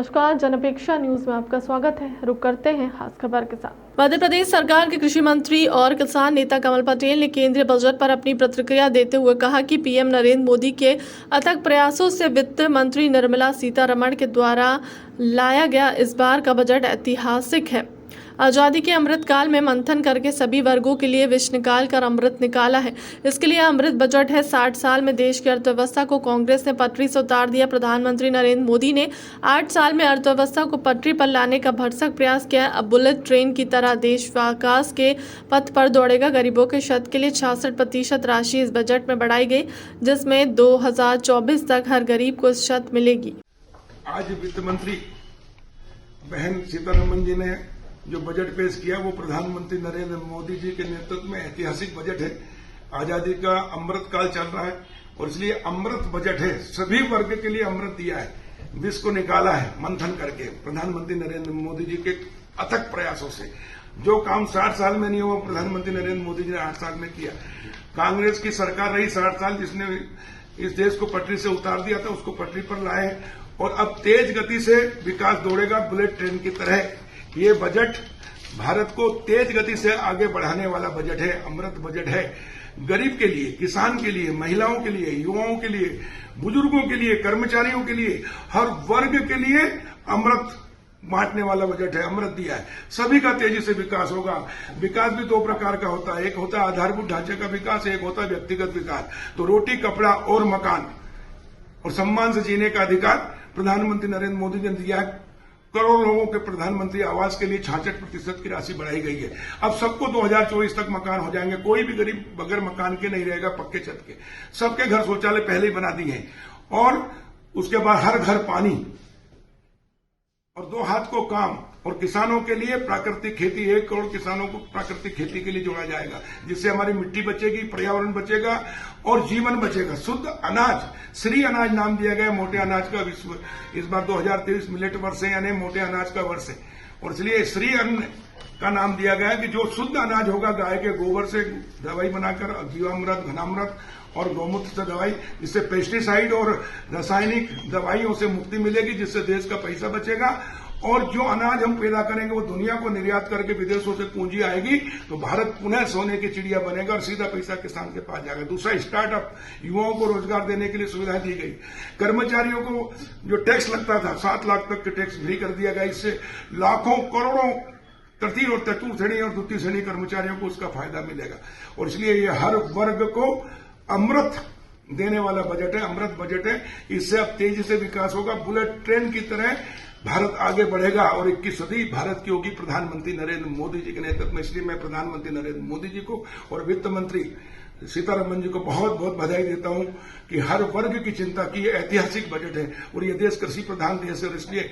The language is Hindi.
नमस्कार, जनअपेक्षा न्यूज में आपका स्वागत है। रुक करते हैं खास खबर के साथ। मध्य प्रदेश सरकार के कृषि मंत्री और किसान नेता कमल पटेल ने केंद्रीय बजट पर अपनी प्रतिक्रिया देते हुए कहा कि पीएम नरेंद्र मोदी के अथक प्रयासों से वित्त मंत्री निर्मला सीतारमण के द्वारा लाया गया इस बार का बजट ऐतिहासिक है। आजादी के अमृत काल में मंथन करके सभी वर्गों के लिए विष निकाल कर अमृत निकाला है। इसके लिए अमृत बजट है। 60 साल में देश की अर्थव्यवस्था को कांग्रेस ने पटरी से उतार दिया। प्रधानमंत्री नरेंद्र मोदी ने 8 साल में अर्थव्यवस्था को पटरी पर लाने का भरसक प्रयास किया। अब बुलेट ट्रेन की तरह देश विकास के पथ पर दौड़ेगा। गरीबों के शत के लिए 66% राशि इस बजट में बढ़ाई गई, जिसमें 2024 तक हर गरीब को इस शत मिलेगी। आज वित्त मंत्री बहन सीतारमण जी ने जो बजट पेश किया वो प्रधानमंत्री नरेंद्र मोदी जी के नेतृत्व में ऐतिहासिक बजट है। आजादी का अमृत काल चल रहा है और इसलिए अमृत बजट है। सभी वर्ग के लिए अमृत दिया है, विष को निकाला है मंथन करके प्रधानमंत्री नरेंद्र मोदी जी के अथक प्रयासों से। जो काम 60 साल में नहीं हुआ प्रधानमंत्री नरेंद्र मोदी जी ने 8 साल में किया। कांग्रेस की सरकार रही 60 साल, जिसने इस देश को पटरी से उतार दिया था, उसको पटरी पर लाए और अब तेज गति से विकास दौड़ेगा बुलेट ट्रेन की तरह। ये बजट भारत को तेज गति से आगे बढ़ाने वाला बजट है, अमृत बजट है। गरीब के लिए, किसान के लिए, महिलाओं के लिए, युवाओं के लिए, बुजुर्गों के लिए, कर्मचारियों के लिए, हर वर्ग के लिए अमृत बांटने वाला बजट है। अमृत दिया है। सभी का तेजी से विकास होगा। विकास भी 2 प्रकार का होता है, एक होता है आधारभूत ढांचे का विकास, एक होता है व्यक्तिगत विकास। तो रोटी, कपड़ा और मकान और सम्मान से जीने का अधिकार प्रधानमंत्री नरेंद्र मोदी ने दिया है। करोड़ों लोगों के प्रधानमंत्री आवास के लिए 66% की राशि बढ़ाई गई है। अब सबको 2024 तक मकान हो जाएंगे। कोई भी गरीब बगैर मकान के नहीं रहेगा, पक्के छत के। सबके घर शौचालय पहले ही बना दिए हैं और उसके बाद हर घर पानी और 2 हाथ को काम। और किसानों के लिए प्राकृतिक खेती, 1 करोड़ किसानों को प्राकृतिक खेती के लिए जोड़ा जाएगा, जिससे हमारी मिट्टी बचेगी, पर्यावरण बचेगा और जीवन बचेगा। शुद्ध अनाज, श्री अनाज नाम दिया गया मोटे अनाज का। विश्व इस बार 2023 मिलेट वर्ष है, यानी मोटे अनाज का वर्ष है और इसलिए श्री अन्न का नाम दिया गया है कि जो शुद्ध अनाज होगा, गाय के गोबर से दवाई बनाकर, जीवामृत, घनामृत और गौमूत्र से दवाई, जिससे पेस्टिसाइड और रासायनिक दवाइयों से मुक्ति मिलेगी, जिससे देश का पैसा बचेगा। और जो अनाज हम पैदा करेंगे वो दुनिया को निर्यात करके विदेशों से पूंजी आएगी, तो भारत पुनः सोने की चिड़िया बनेगा और सीधा पैसा किसान के पास जाएगा। दूसरा, स्टार्टअप, युवाओं को रोजगार देने के लिए सुविधाएं दी गई। कर्मचारियों को जो टैक्स लगता था, 7 लाख तक के टैक्स फ्री कर दिया गया। इससे लाखों करोड़ों तृतीय और चतुर्थ श्रेणी और द्वितीय श्रेणी कर्मचारियों को उसका फायदा मिलेगा और इसलिए ये हर वर्ग को अमृत देने वाला बजट है, अमृत बजट है। इससे अब तेजी से विकास होगा। बुलेट ट्रेन की तरह भारत आगे बढ़ेगा और 21 सदी भारत की होगी प्रधानमंत्री नरेंद्र मोदी जी के नेतृत्व में। इसलिए मैं प्रधानमंत्री नरेंद्र मोदी जी को और वित्त मंत्री सीतारमण जी को बहुत बहुत बधाई देता हूं कि हर वर्ग की चिंता की। ऐतिहासिक बजट है और ये देश कृषि प्रधान देश है और इसलिए